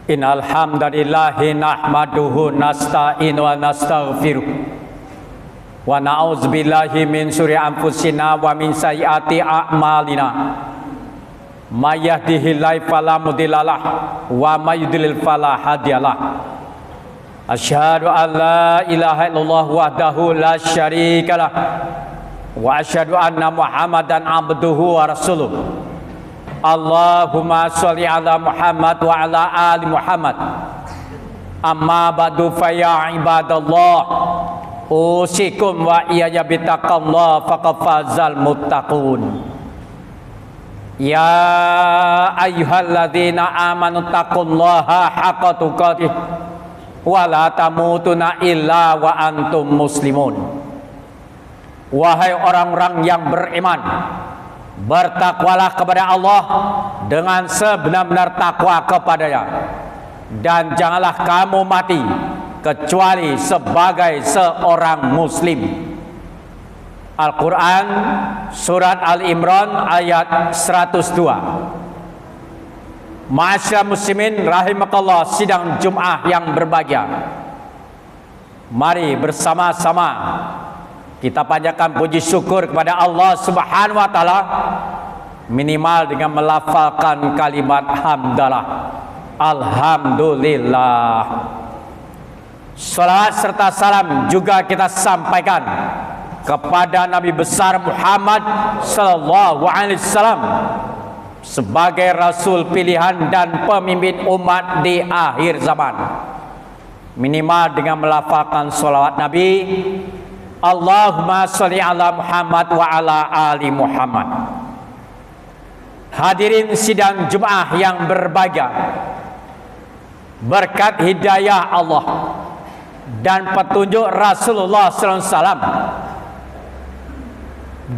Innal hamdalillahi nahmaduhu nasta'inu wa nastaghfiruh wa na'udzubillahi min syururi anfusina wa min sayyiati a'malina. May yahdihillahu fala mudhillalah wa may yudlil fala hadiyalah. Asyhadu an la ilaha illallah wahdahu la syarikalah wa asyhadu anna Muhammadan abduhu wa rasuluh. Allahumma sholli ala Muhammad wa ala ali Muhammad. Amma ba'du fa ya ibadallah, usikum wa iyaya bitaqallah faqad fazal muttaqun. Ya ayyuhalladzina amanu taqullaha haqqa tuqatih wa la tamutunna illa wa antum muslimun. Wahai orang-orang yang beriman, bertakwalah kepada Allah dengan sebenar-benar takwa kepadanya, dan janganlah kamu mati kecuali sebagai seorang muslim. Al-Quran Surat Al-Imran ayat 102. Ma'asyiral muslimin rahimakallah, sidang Jum'ah yang berbahagia, mari bersama-sama kita panjatkan puji syukur kepada Allah Subhanahu wa taala, minimal dengan melafalkan kalimat hamdalah, alhamdulillah. Salawat serta salam juga kita sampaikan kepada Nabi besar Muhammad sallallahu alaihi wasallam sebagai rasul pilihan dan pemimpin umat di akhir zaman, minimal dengan melafalkan salawat Nabi, Allahumma sholli ala Muhammad wa ala ali Muhammad. Hadirin sidang Jum'ah yang berbahagia, berkat hidayah Allah dan petunjuk Rasulullah SAW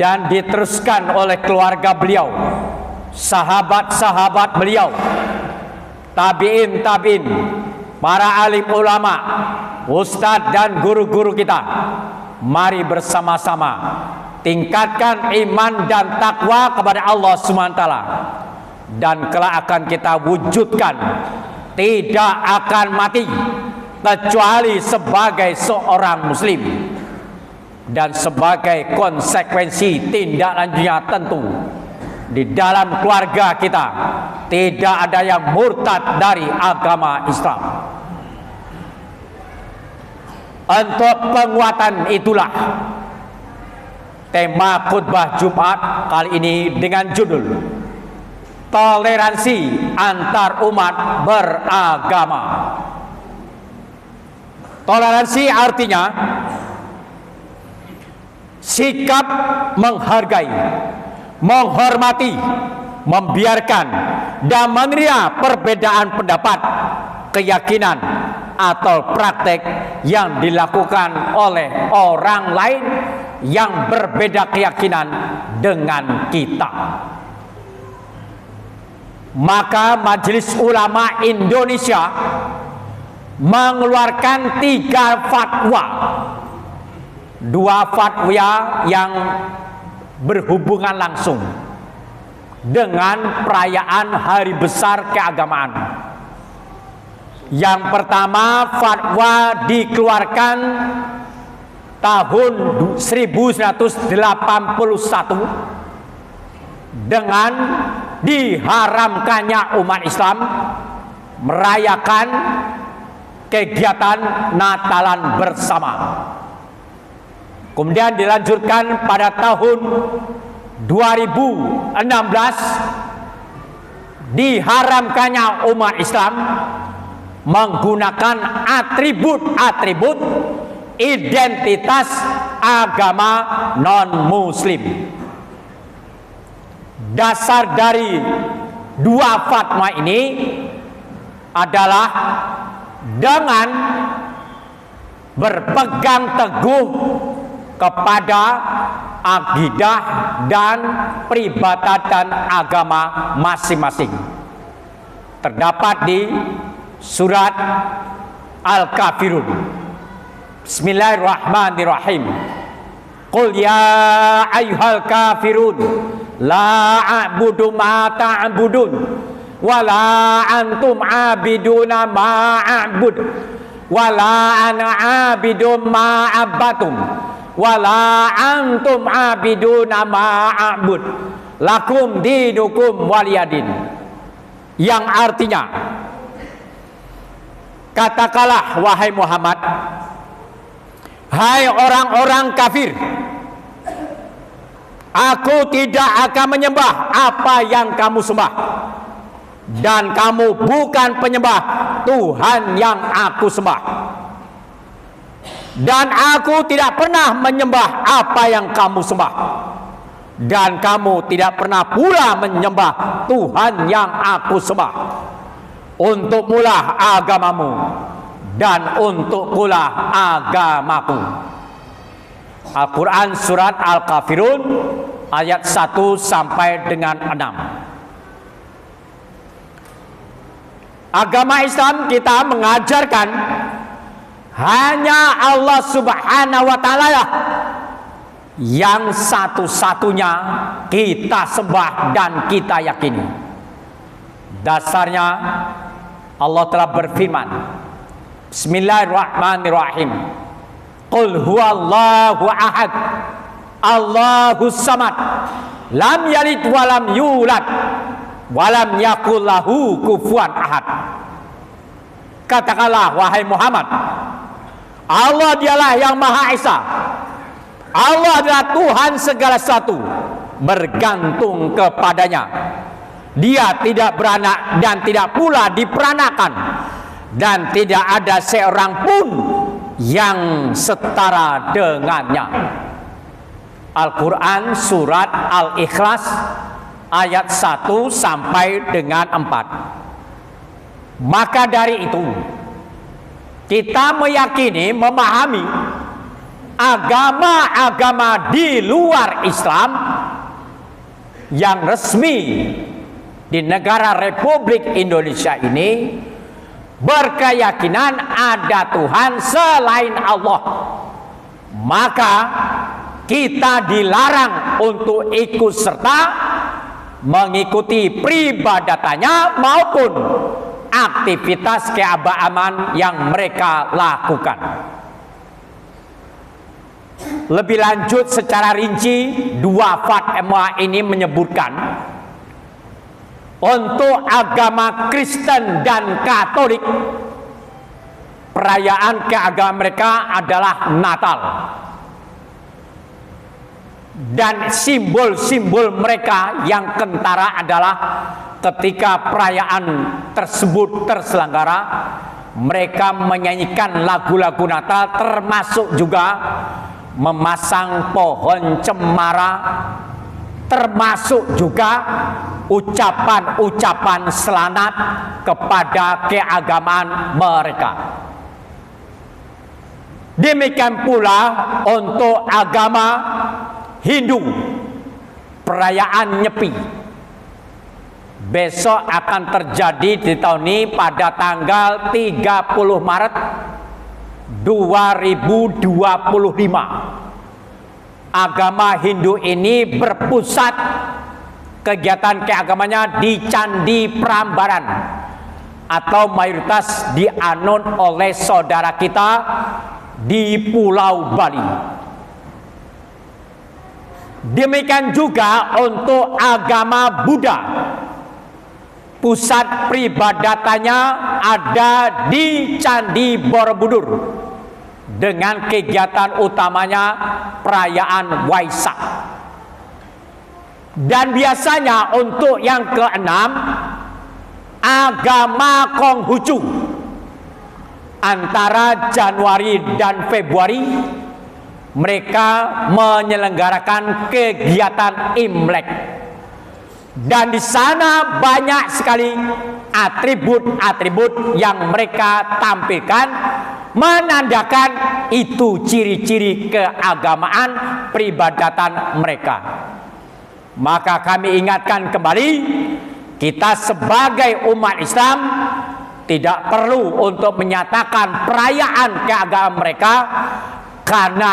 dan diteruskan oleh keluarga beliau, sahabat-sahabat beliau, tabi'in, para alim ulama, ustadz dan guru-guru kita, mari bersama-sama tingkatkan iman dan takwa kepada Allah SWT, dan kelak akan kita wujudkan tidak akan mati kecuali sebagai seorang muslim, dan sebagai konsekuensi tindak lanjutnya tentu di dalam keluarga kita tidak ada yang murtad dari agama Islam. Untuk penguatan itulah tema khutbah Jumat kali ini dengan judul toleransi antar umat beragama. Toleransi artinya sikap menghargai, menghormati, membiarkan dan menerima perbedaan pendapat, keyakinan atau praktek yang dilakukan oleh orang lain yang berbeda keyakinan dengan kita. Maka Majelis Ulama Indonesia mengeluarkan 3 fatwa. 2 fatwa yang berhubungan langsung dengan perayaan hari besar keagamaan. Yang pertama, fatwa dikeluarkan tahun 1981 dengan diharamkannya umat Islam merayakan kegiatan Natalan bersama. Kemudian dilanjutkan pada tahun 2016 diharamkannya umat Islam menggunakan atribut-atribut identitas agama non-muslim. Dasar dari 2 fatwa ini adalah dengan berpegang teguh kepada akidah dan peribadatan agama masing-masing. Terdapat di surat Al-Kafirun. Bismillahirrahmanirrahim. Qul ya ayyuhal kafirun la a'budu ma ta'budun wala antum abiduna ma a'bud wala ana abidum ma abbatum wala antum abiduna ma a'bud lakum dinukum waliyadin. Yang artinya, katakanlah wahai Muhammad, hai orang-orang kafir, aku tidak akan menyembah apa yang kamu sembah, dan kamu bukan penyembah Tuhan yang aku sembah, dan aku tidak pernah menyembah apa yang kamu sembah, dan kamu tidak pernah pula menyembah Tuhan yang aku sembah. Untuk mula agamamu dan untuk pula agamaku. Al-Quran surat Al-Kafirun ayat 1 sampai dengan 6. Agama Islam kita mengajarkan hanya Allah Subhanahu wa Ta'ala yang satu-satunya kita sembah dan kita yakini. Dasarnya Allah telah berfirman, Bismillahirrahmanirrahim, Qul huwallahu ahad, Allahus samad, lam yalid walam yulad, walam yakul lahu kufuwan ahad. Katakanlah wahai Muhammad, Allah dialah yang Maha Esa. Allah adalah Tuhan segala sesuatu, bergantung kepadanya. Dia tidak beranak dan tidak pula diperanakan, dan tidak ada seorang pun yang setara dengannya. Al-Quran surat Al-Ikhlas ayat 1 sampai dengan 4. Maka dari itu kita meyakini, memahami agama-agama di luar Islam yang resmi di negara Republik Indonesia ini berkeyakinan ada Tuhan selain Allah. Maka kita dilarang untuk ikut serta mengikuti peribadatannya maupun aktivitas keagamaan yang mereka lakukan. Lebih lanjut secara rinci, dua fatwa ini menyebutkan untuk agama Kristen dan Katolik, perayaan keagamaan mereka adalah Natal, dan simbol-simbol mereka yang kentara adalah ketika perayaan tersebut terselenggara, mereka menyanyikan lagu-lagu Natal, termasuk juga memasang pohon cemara, termasuk juga ucapan-ucapan selanat kepada keagamaan mereka. Demikian pula untuk agama Hindu, perayaan Nyepi besok akan terjadi di tahun ini pada tanggal 30 Maret 2025. Agama Hindu ini berpusat kegiatan keagamanya di Candi Prambanan, atau mayoritas dianut oleh saudara kita di Pulau Bali. Demikian juga untuk agama Buddha, pusat peribadatannya ada di Candi Borobudur dengan kegiatan utamanya perayaan Waisak. Dan biasanya untuk yang keenam, agama Konghucu, antara Januari dan Februari mereka menyelenggarakan kegiatan Imlek. Dan di sana banyak sekali atribut-atribut yang mereka tampilkan, menandakan itu ciri-ciri keagamaan peribadatan mereka. Maka kami ingatkan kembali, kita sebagai umat Islam tidak perlu untuk menyatakan perayaan keagamaan mereka, karena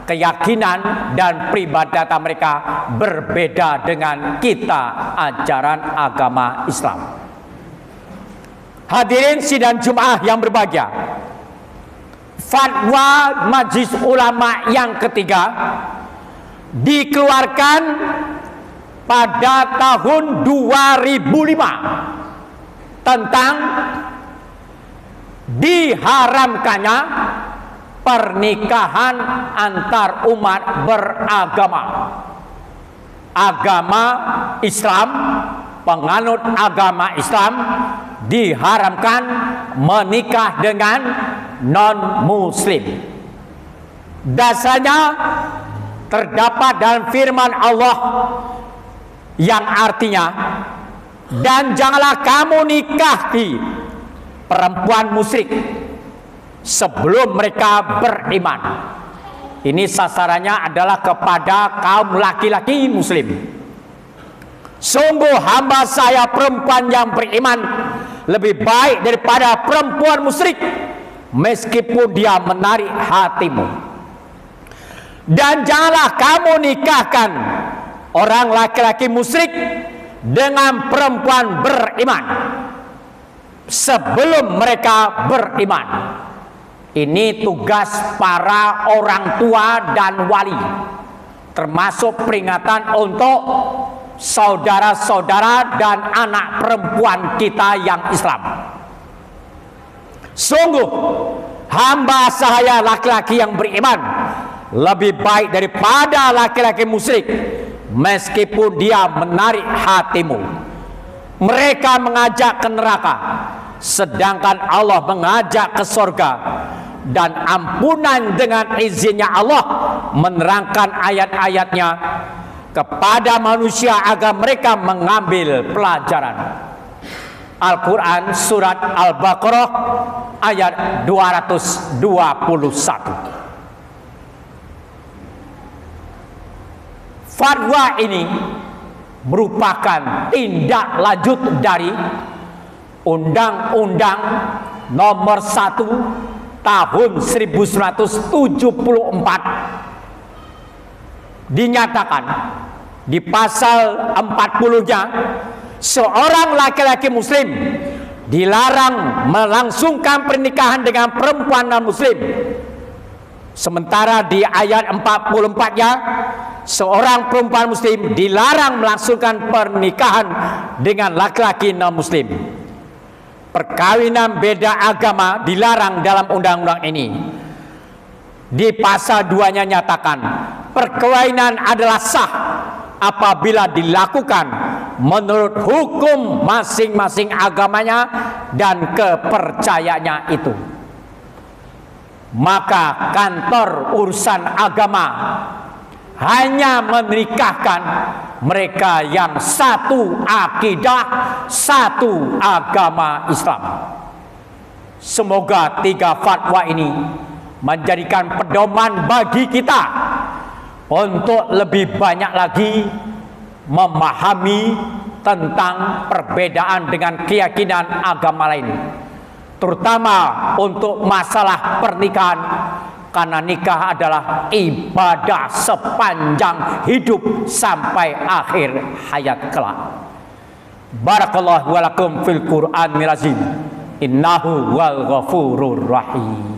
keyakinan dan peribadatan mereka berbeda dengan kita, ajaran agama Islam. Hadirin sidang Jumat yang berbahagia, fatwa Majelis Ulama yang ketiga dikeluarkan pada tahun 2005 tentang diharamkannya pernikahan antar umat beragama. Agama Islam, penganut agama Islam diharamkan menikah dengan non-muslim. Dasarnya terdapat dalam firman Allah yang artinya, dan janganlah kamu nikahi perempuan musyrik sebelum mereka beriman. Ini sasarannya adalah kepada kaum laki-laki muslim. Sungguh hamba saya perempuan yang beriman lebih baik daripada perempuan musyrik, meskipun dia menarik hatimu. Dan janganlah kamu nikahkan orang laki-laki musyrik dengan perempuan beriman sebelum mereka beriman. Ini tugas para orang tua dan wali, termasuk peringatan untuk saudara-saudara dan anak perempuan kita yang Islam. Sungguh hamba saya laki-laki yang beriman lebih baik daripada laki-laki musyrik, meskipun dia menarik hatimu. Mereka mengajak ke neraka, sedangkan Allah mengajak ke surga. Dan ampunan dengan izinnya Allah menerangkan ayat-ayatnya kepada manusia agar mereka mengambil pelajaran. Al-Quran surat Al-Baqarah ayat 221. Fatwa ini merupakan tindak lanjut dari Undang-Undang Nomor 1 Tahun 1974. Dinyatakan di pasal 40-nya, seorang laki-laki muslim dilarang melangsungkan pernikahan dengan perempuan non-muslim. Sementara di ayat 44-nya, seorang perempuan muslim dilarang melangsungkan pernikahan dengan laki-laki non-muslim. Perkawinan beda agama dilarang dalam undang-undang ini. Di pasal 2-nya nyatakan, perkawinan adalah sah apabila dilakukan menurut hukum masing-masing agamanya dan kepercayaannya itu. Maka kantor urusan agama hanya menikahkan mereka yang satu akidah, satu agama Islam. Semoga 3 fatwa ini menjadikan pedoman bagi kita untuk lebih banyak lagi memahami tentang perbedaan dengan keyakinan agama lain, terutama untuk masalah pernikahan. Karena nikah adalah ibadah sepanjang hidup sampai akhir hayat kelak. Barakallahu walakum fil Qur'anil azim. Innahu wal ghafurur rahim.